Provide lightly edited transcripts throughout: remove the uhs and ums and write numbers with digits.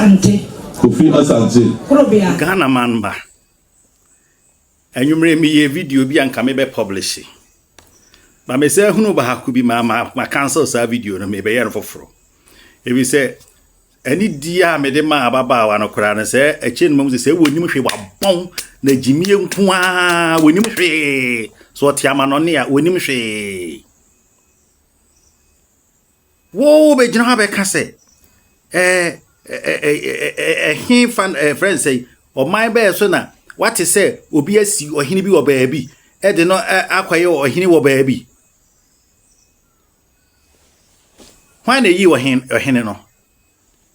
Asante. Kofi Asante. Ghana man ba. Enyumre mi ye video bi anka me be publish. Ba me say hunu ba haku bi ma cancel sa video no me be yer foforo. E bi say ani dia me de ma ababa wa no kora no say eche no mu say wonim hwe wa bon na jimie nko a wonim hwe so tiama no ne a wonim hwe. Wo be jina ha be ka say he fan friend say o my be so na what is say obi asi ohini bi wo baabi e de no akwaye ohini wo baabi why na yi ohini no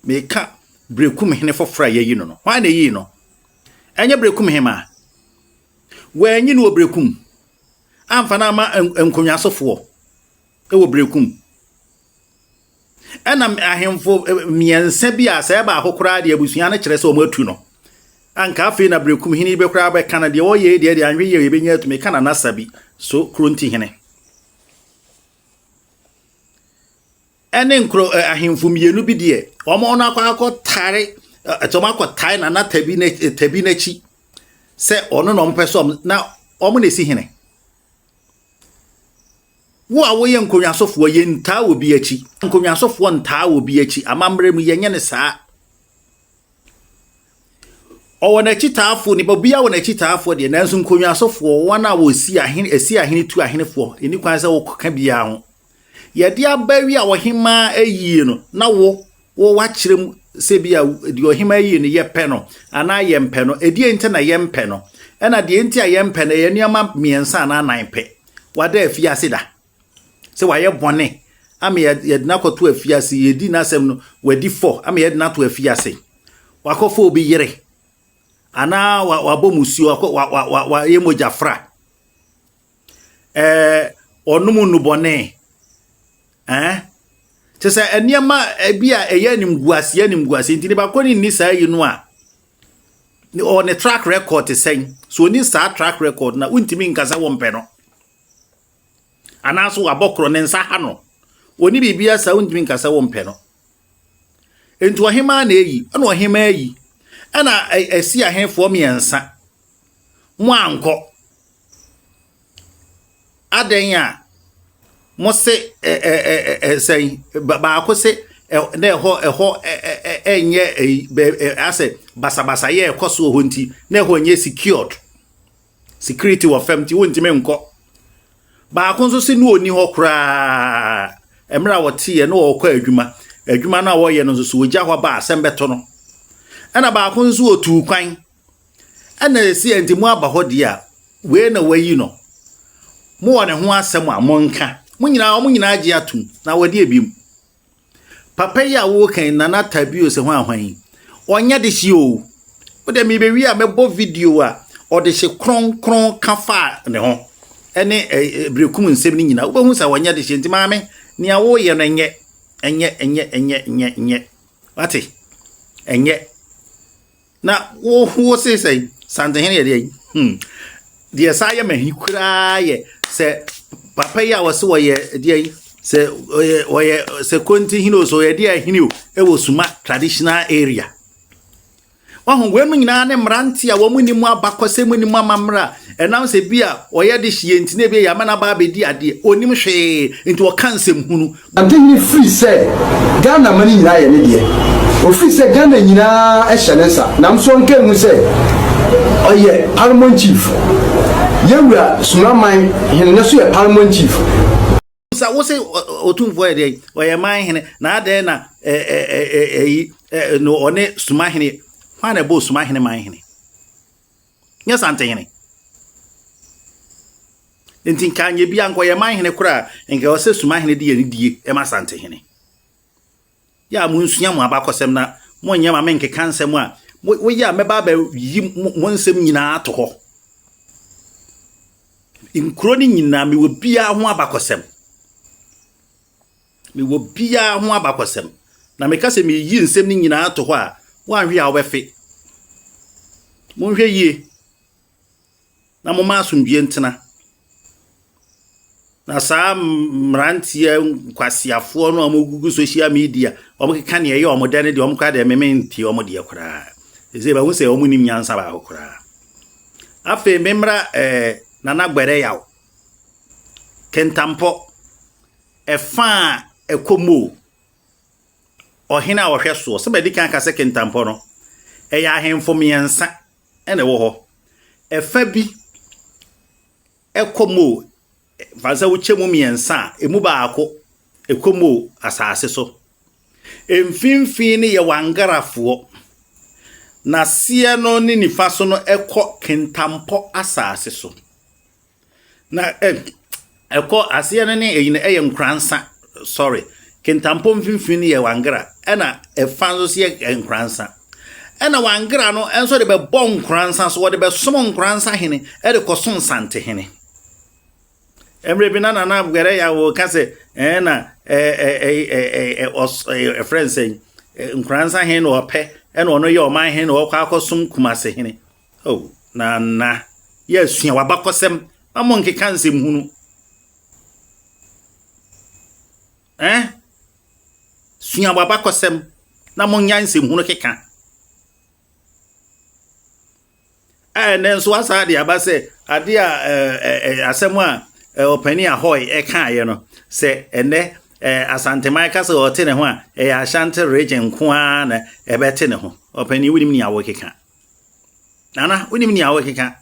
me ka Berekum hene fofra ye yi no why na yi no enye Berekum hema we nyi no Berekum amfa na ma enkonwasofo e wo Berekum enam ahemfo miensa bi asa ba akokora de abusua na kire se o matu no anka afi na Berekum hini be kora ba kana de oye de anwe ye be nya atumi kana nasabi so kronti hene ene nkro ahemfo mienu bi de omo na akwa tare atoma akwa tare na tabi na chi se ono no mpeso na omo na si hene wo a wo ye nkonwasofo ye ntaa obi achi nkonwasofo ntaa obi achi amamre mu ye nye ne saa o na chi taafo ni bobia wo na chi taafo de nanso nkonwasofo wana wo si ahene tu ahenefo eni kwan se wo ka bia ho ye de abawi a wo hema ayi no na wo wachirem se bia de o hema ayi no ye pe no ana ye mpe no edi ente na ye mpe no ena de ente a ye mpe na ye nuama miensa na nan pe wada afiase da se waye bone ame ye na koto afiase ye di na asem no wadi 4 ame ye na to afiase wakofo obi yere ana wabomusi wa ye mojafra onumu nubone tese eniema bia eye nimguase ntini ba koni ni saa yi no a on a track record sen so ni saa track record na untimi nkasa wo mpe no anaso abokro ne nsa ha no oni bibia saa untimi nkasa wo mpe no enti ohema na eyi ana ohema eyi ana esi ahemfo miensa mo anko aden a mo se sei ba akose na ho enye ase basabasa ye ekoso ho nti na ho enye secured security wa famty wonti menko ba akonso se no oni ho kra emra wote ye no okọ adwuma na wo ye no so ogya ho ba asembeto no ana ba akonso otu kwan ana esi enti mu aba ho dia we na wayi no mo wone ho asem a monka mo nyina agi atum na wode ebim papa ya wo kan na na tabio se ho ahwan onya de hie o wode me be wi a mebo video a ode hye kron kafa ne ho ene Berekum nsem ni nyina wo hu sa wonya de hye nti maame ne a wo ye no enye wate enye na wo se sante hene ye de sa ye mahikura ye se papa ya wose wo ye de se oye se konti hino so ye de hino e wo Suma traditional area wahu we mu nyina ne mranti a wo mu ni mu abakose mu ni mu amamra enam se bia oye de hie ntine bia ya mana ba be di ade onim hwe nti wo kansem hunu antini free say Ghana mani nyina ye ne de o free say Ghana nyina e hyenensa nam so nke mu say oye paramount chief yewura Suma man hene so ye paramount chief sa wo se otumfo ye de oye man hene na ade na no one Suma hene Hwana bo Suma hene man hene. Nya Sante hene. Enti kanye bia nko ye man hene kura nke wo se Suma hene die die e ma Sante hene. Ya mu nsuya mu abakosem na mo nya ma menke kansem a wo ya meba ba yi mo nsem nyina ato ho. Inkro ni nyina mi wo bia ho abakosem. Mi wo bia ho abakosem. Na me kase mi yi nsem ni nyina ato ho a wanhwe a obefe monhwe yie na mo ma asomdue ntena na saa mrantie kwasiafo no amugugu social media omukeka ne ye omodane de omukwa de mementi omode kura eze ba hu se omunim nyansa ba kura afi memra nana gbere yawo kentampo efa ekomo ohina wo hweso se bedi kan ka se kentampo no eya ahemfo miensa ene wo ho efa bi ekomo faza wuchemu miensa emu baako ekomo asase so emfinfin ye wangarafo na sia no ni nifa so no ekọ kentampo asase so na ekọ asia no ni eyine eye nkransa sorry kentampo mfinfin ye wangara ena efanso se nkransa ena wangara no enso de be bon nkransa so de be som nkransa hene e de koson sante hene emre binana na bugere ya wo kase na friend say nkransa hene no pe ena ono ye o man hene no kwa akosum kumase hene oh na yesua wabakosem amon ke kansem hunu sua wabakosem na mon nyansem hunu keka nenso asa de abase ade a asemu a opani ahoy eka ye no se ene Asante Michael so ote ne ho a Asante region ko a na ebete ne ho opani wunim ni awo keka nana wunim ni awo keka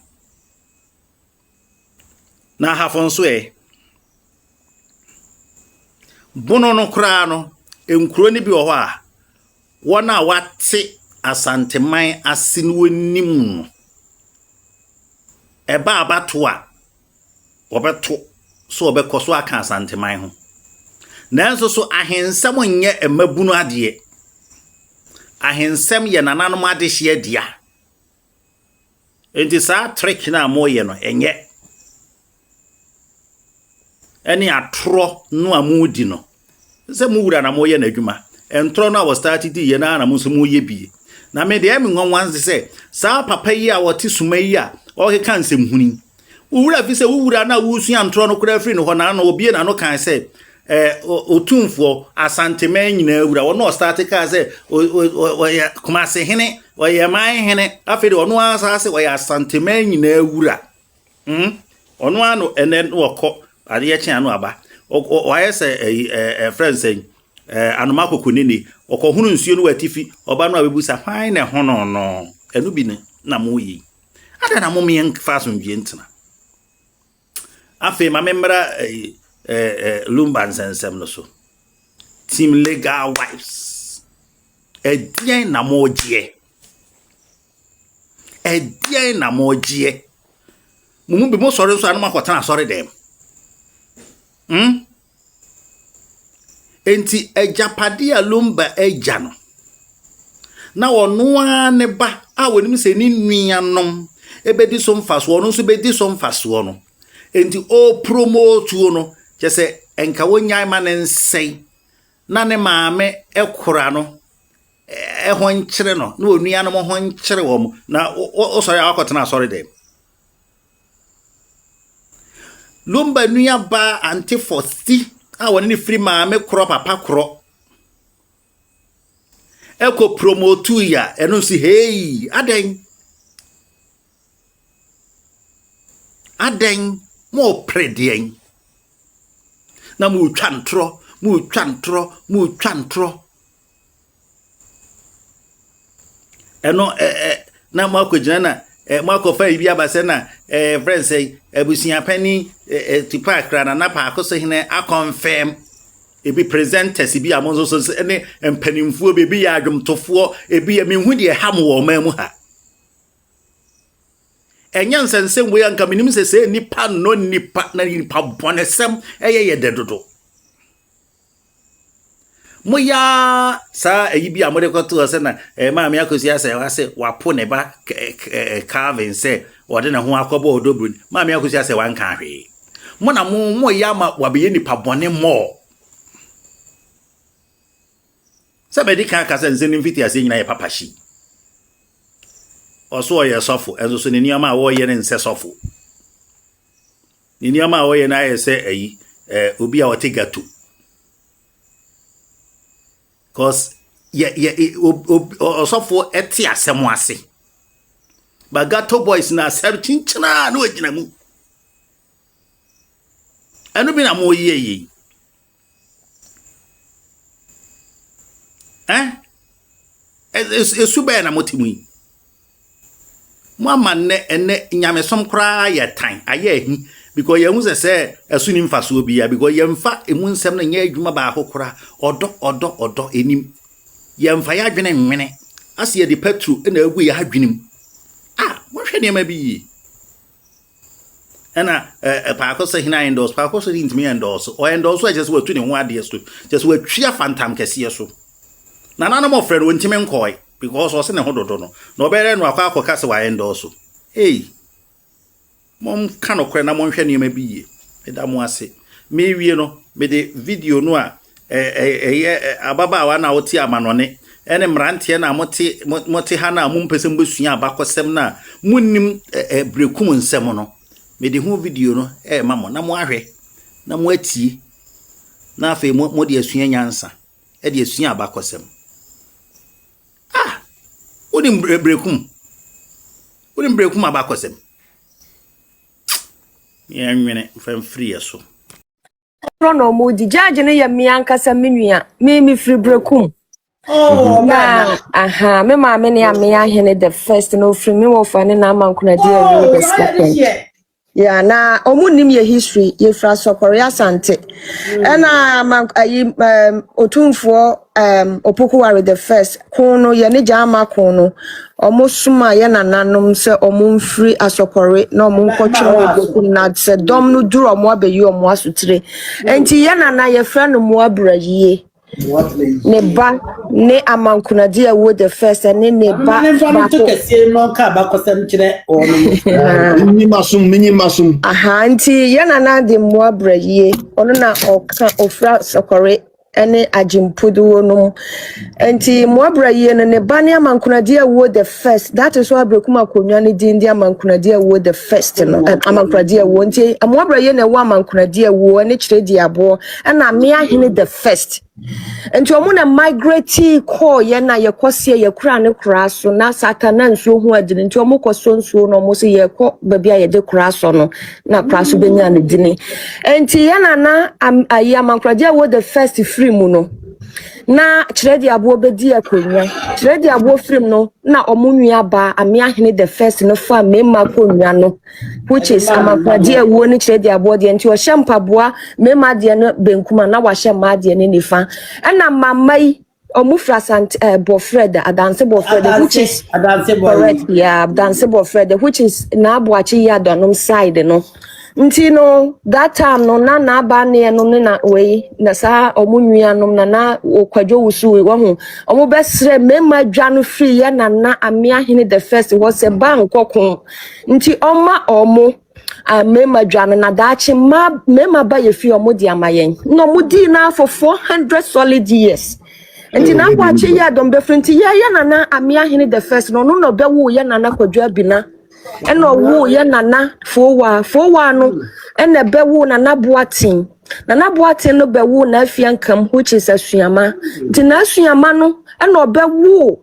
na hafon so bono no kra no enkuro ni bi wo ho a wona wate Asante man asin wonim eba abato a obeto so obekoso aka Asante man ho nanso so ahensam nye emabunu ade ahensam ye nananom ade hye dia enti sa trick na moye no enye eni atro no amudi no se mu wura na moye na adwuma entro no was started ye na na muso moye bie na me de emi nwanwanse se sa papa yi a wote Suma yi a o ke kan sem huni wura fi se wura na wusu antro no kura free no ho na na obie na no kan se otumfo Asante man nyina wura wono start ka se kuma se hene oye man hene afede ono asase oye Asante man nyina wura ono ano enen woko ade ye kyan no aba oye se friend say anoma kokonini okohunu nsuo no watifi oba no abebusa fine ne hono no enu bi ne na moyi ada na momi en faso mbie ntena afi ma membra Lumba nsensem no so team legal wives edien na moje mumu bi mo sori so anoma kwotana sori dem enti ejapade a Lumba eja no na wonu ane ba a wonim se ni nuanom ebedi so mfaso no so bedi so mfaso no enti o promote no jese enka wonyan ma nsei na ne maame ekora no ho nkyere no na onuanom ho nkyere wo na o sori akotena sori dem Lumba nua ba anti fosti a woni ni free maame kro papa kro eko promote ya eno si hey aden mo predien na mu twantro eno na mo akogina na mo akofa ibi abase na friend say abusia pani tipa kra na pa akoso hene a confirm ebi presenters bi amonzo so ene empanimfuo bebi ya adwomtofo ebi mehu de ham wo mamu ha enyan sensem we anka minim se nipa no nipa na nipa bonesem ye dedodo moya sa eyibi amode kwato se na maami akosi ase wase wapo ne ba carving se wode na ho akobo odobrun maami akosi ase wanka hwe mo na mo ya ma wabe nipa bone mo sabedi kan ka se nzeni mfiti ase nyina ye papashi oso ye sofo enzo so ni niama wo ye ne nse sofo ni niama wo ye na ye se eyi obi a wote gato cause osofo eti asem ase but gato boys na ser chinchina na wagina mu anu bi na mo ye esu be na motimu mo man ne nyamesom kra ya tan aye hi because ye hu say esu ni mfa so bi ya because ye mfa emu nsem na nya adwuma ba akokora odo enim ye mfa ya adwene nwene ase ye de petru na agu ya adwenem mo hwe ne ma bi yi ana pa akoso hina endorse pa akoso ntimi endorse o endorse just we tu ne ho ade so just we twia fantam kese so na nana mo friend won ntimi nkoi because o se ne hododo no na obere no akwa se wa endorse mom kan okre na mo hwe ne ma bi yi eda mo ase me wie no me de video no a ababa wa na oti amanone ene mrantie na moti ha na mumpesem besua abakosem na munnim Berekum nsem no me de hu video no mamo na mo ahwe na mo atie na afi mo de asua nyansa de asua abakosem odim Berekum abakosem ya nwene fam free eso no mo di judge ne ya mi ankasa menua me free Berekum me ma me ne ahene the first no free me wo fa ne na amankuna dia the second yeah na omunim ye history ye fra sokore Asante na otumfo opokuware the first kono ye ne jama kono Suma ye nananom se omumfiri asokore na omunkotwe Berekum na se dom no duro omo abeyi omo asutire enti ye nana ye fra no mo abraye ne ba ne amankuna dia wo the first ne ba mini masum nti ye nana de mo abraye ono na oka ofra sokore ene ajimpudu no enti mo abraye ne ba ne amankuna dia wo the first that is why Berekum akonwa ne din dia amankuna dia wo the first no amankuna dia wo nti mo abraye ne wo amankuna dia wo ne kire dia abo na me ahene the first enti omo na migrate call ye na ye kwose ye kura ne kura so na satana nsuo hu adine enti omo kwaso nsuo no mo se ye kɔ babia ye de kura so no na kura so benya ne dine enti ye na amankuna dia wo the first free mu no na chiredi abo bedi akonwa chiredi abo film no na omunua ba ame ahene the first no fa mema konwa no which is amakwade awo ni chiredi abo de nti o shempaboa mema de no benkuma na wa shema de ne nifa na mamai omufra Asante Bofred Adanse Bofred which is correct yeah Adanse Bofred which is na aboachi ya donom side no nti no that time no na ba ne no na we na sa omunua no na okwadwo wusu we ho omo besre mema dwa no free ya na ame ahene the first was a bank kokon nti oma omo mema dwa no na daachi mema ba ye fi omo di amayen no mo di na for 400 solid years nti na kwachi ya don befrenti ya na ame ahene the first no be wo ya na kwadwo abina eno wo ye nana fowa no ene bewu nana boatin no bewu na afiankam which is asuama nti na asuama no eno bewu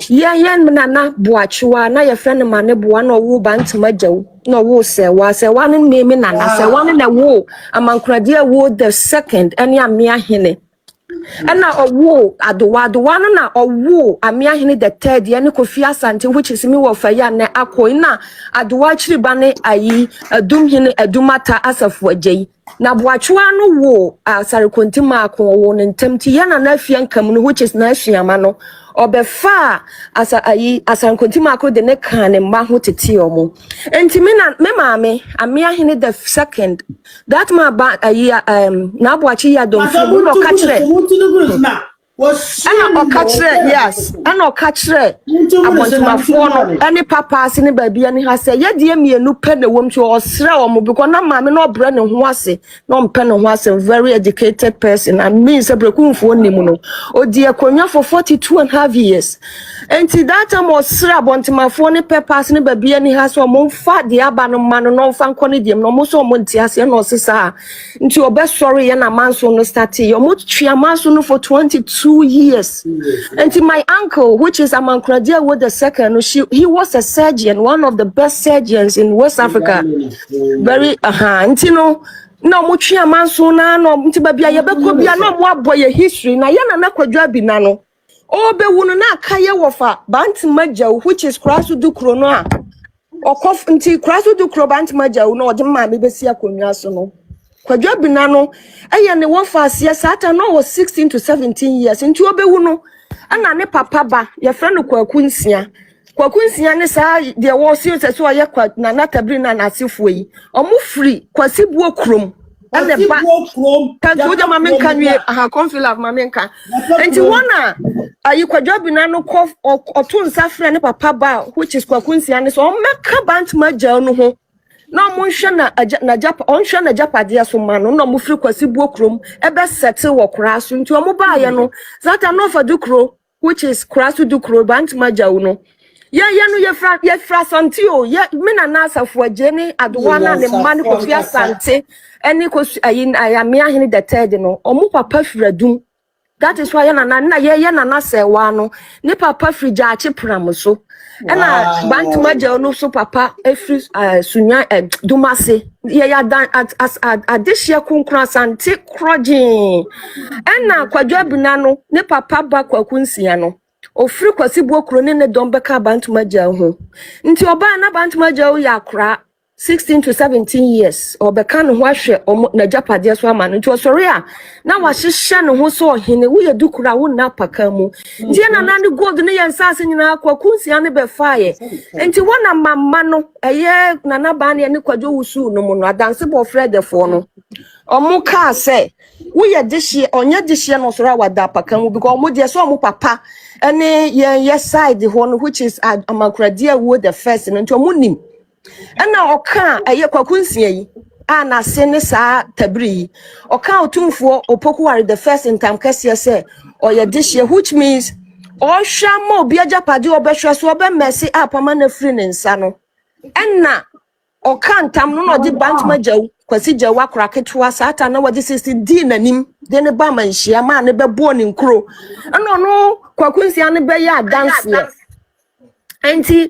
ye nana boachiwa na ye friend ma ne boa no wo bantima jaw no wo sewa no me nana sewa no na wo amankurade wo the second ene ame ahene ena owo adowa no na owo ame ahene the third ye ne Kofi Asante which is me wo fa ya na akoi na adowa chiri ba ne ayi adum hene adumata asafo agyi na boachwa no wo asare kontima akon wo ne ntamti ya na afiankam no which is na asuama no obefa asare kontima akon de ne kan ne ma ho tete omo enti me maame ame ahene the second that ma ba ayi na boachi ya don fu no ka kire ana okachre yes ana okachre abontimafo no any papas ne baabia ne ha say ye de mienu pe na wom so osre omo because na maame no obre ne ho ase no mpe ne ho ase very educated person and me say Berekum fo nimu no odi akonwa for 42.5 years enti that time osre abontimafo ne papas ne baabia ne ha so omo fa de aba no ma no fa nkone dem no mo so omo nti ase na osesa nti obesori ye na manso no start ye omo twia manso no for 22 years. And my uncle, which is Amankradia with the second, he was a surgeon, one of the best surgeons in West Africa. Very and you know, no muchi amansona no mtibabia yebeko bia no mo aboye history na yana na kwadwa bi na no. O be wunu na kaye wofa bantimaja which is krasu du krono a. Okof nti krasu du kro bantimaja no ode ma me besi akonwa so no. Kwadwa binano eye ne wofa asie sata no was 16 to 17 years nti obewu no ana ne papa ba ye friend kwakunsia ne sa de wo sie se so ye kwa na natabri na nasefo yi omo free kwasibuo krom ana ba kanto de mame kanwe aha confila mame kan nti wona ayi kwadwa binano ko oto nsa frɛ ne papa ba which is kwakunsia ne so o meka bant magya no ho no munhwe na japa onhwe na japa de asoma no no mufri kwasi buokrom ebe settle wo kraso nti omo baaye no zata no fa dukro which is kraso dukro bantmaja no ye no ye fra santio ye mina na asafo agene adwana ne man ko fi asante eni ko ayin ayame ahene the third no omo papa firadum. That is why na ye na sewa no ne papa frija ache pram so na bantmaja no so papa efri sunya dumase ye ya dan as adehia kunkun Asante krojin na kwadwa bina no ne papa ba kwakunsia no ofri kwasi buokro ne dombeka bantmaja ho nti oba na bantmaja o yakra 16 to 17 years obeka no ho ahwe na japade so ama no nti osori a na wahihye no ho so ohene wo yedukura wo na paka mu nti na ne gold ne yensase nyina kwakunsia ne befaye nti wona mamma no eye na ba ne kwadwo wusu no mu no adanse bo fredefo no omo ka se wo yedihye onye dihye no soro wada paka mu because omo de so omo papa ene ye side ho no which is Amankradia wo the first no nti omo nim ena oka eye kwakunsia yi ana se ne sa tabri oka otumfo opokuware the first in time kase se oye dihye which means o hwamo obi ajapade obehwe so obe mesi apama na free ne nsa no ena oka ntam no de bantmaja kwasi jawa kraketwa sata na wadi 60 di nanim de ne ba manhia ma ne bebo ne nkro ena no kwakunsia ne be ya dance ye enti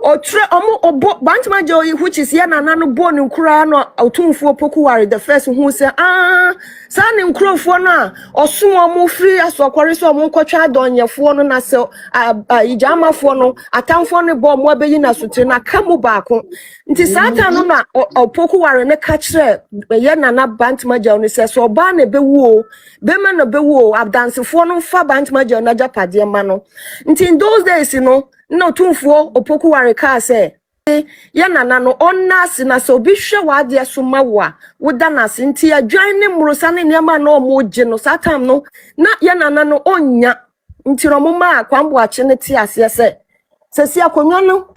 otre omo bantmaja which is yana no born nkura no otumfo pokuware the first who say sa ne nkrofo no oso omo free asokware so omo nkotwa adonyefo no na se ijamafo no atamfo ne bo mo abeyi na sotre na kamu baako nti sata no na opokuware ne ka kire yana na bantmaja no se so oba na bewu bema na bewu abdansefo no fa bantmaja na japade ma no nti in those days no no tumfo opokuware ka se ya nana no onnase na so bi hwe wade asoma wa woda na se nti adwan ne mrosa ne niam na omo gye no satam no na ya nana no onya nti ro moma kwambo ache ne ti ase se akonwa no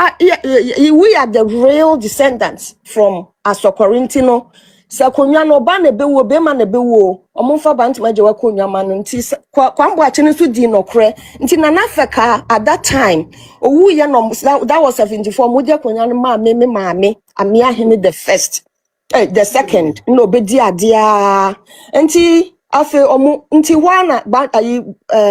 we are the real descendants from Asokorintino se akonwa no ba na bewo be ma na bewo omfa bantmaja wa konwa ma no nti kwambo ache ne so di no kre nti nana feka at that time owu ye no that was 74 modia konwa no ma me maame amia hene the first the second no be di adia nti afi omu nti wana ba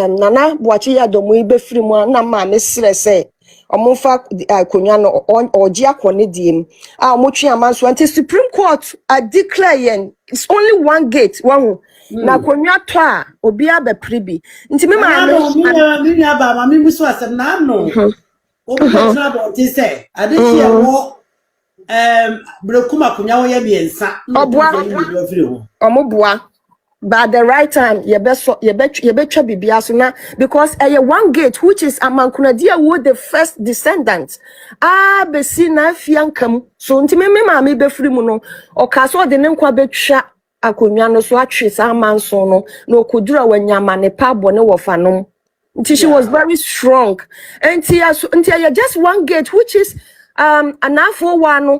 nana boachi ya domu ibe free mu na ma me sere se omufa konwa no oji akone diem omutwe amanso anti Supreme Court declare it's only one gate one na konwa to a obi abe pribi nti me ma me aba ma me biso asem na no obi tra bo ti se adehie wo Berekum akonwa wo ye biensa omoboa by the right time ye betwa bibia so na because one gate which is Amankradia wo the first descendants besi na afiankam so nti me ma me befiri mu no okaso de ne nkwa betwa akonwa no so atwe sa manso no na okodura wanyama ne pa bone wofanom. She was very strong. And just one gate, which is an afro one.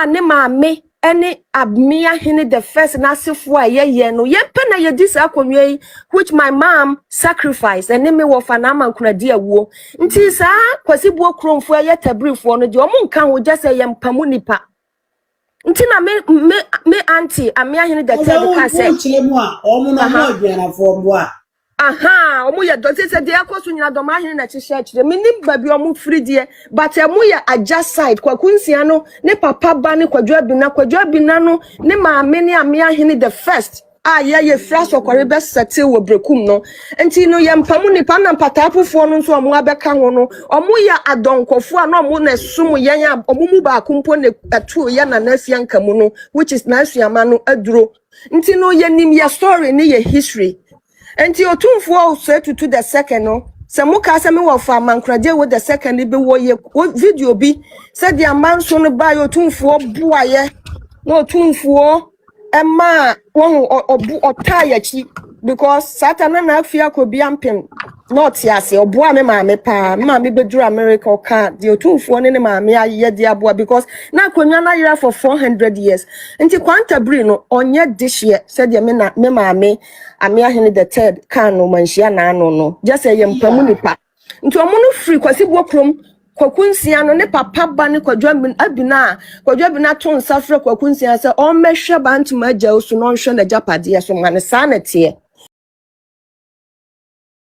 Ne me any abmia hini the first nasifwa ye no ye pena ye this akonwe which my mom sacrificed and me wo fanama kunadi awo. Nti sa kwasi buo kromfo ye tabrifo no de omo nkan wo just ye mpamu nipa. Nti na me auntie amia hini the third ka say. Omo no mo aduana fo mboa. Aha, omu ye doze se de akoso nyina do ma hene na chihye chire. Minim ba bi omu free de, but emu ye adjust side kwa kunsia no ne papa ba ne kwadwa bi na no ne maame ne amia hene the first. Ye flash okore be settle wo Berekum no. Enti no ye mpamu ni pa na patapofo no nso omu abeka ho no. Omu ye adonkofo a no omu na sum yen ya omu mu ba kumpo ne atu ye na nafia nkamu no, which is nasuama no aduro. Enti no ye nim ye story ne ye history. And you otumfo say to the second no se muka se me wo fa mankrade wo the second be wo ye video bi said the man so no ba yo otumfo buaye no otumfo ema won obu otaya chi because satan na afia ko bi ampem not yase obua me maame pa maame beduru America oka the otumfo ne maame aye de aboa because na konwa na yera for 400 years nti kwanta bri no onye this year said the me maame amia hene the third kan no manhia na ano no just say yempamu nipa nti omo no free kwasi bokrom kwakunsia no ne papa ba ne kwadwa abina to nsafre kwakunsia se o mehwe bantuma agya osu no nhwe na japade so mane sa na tie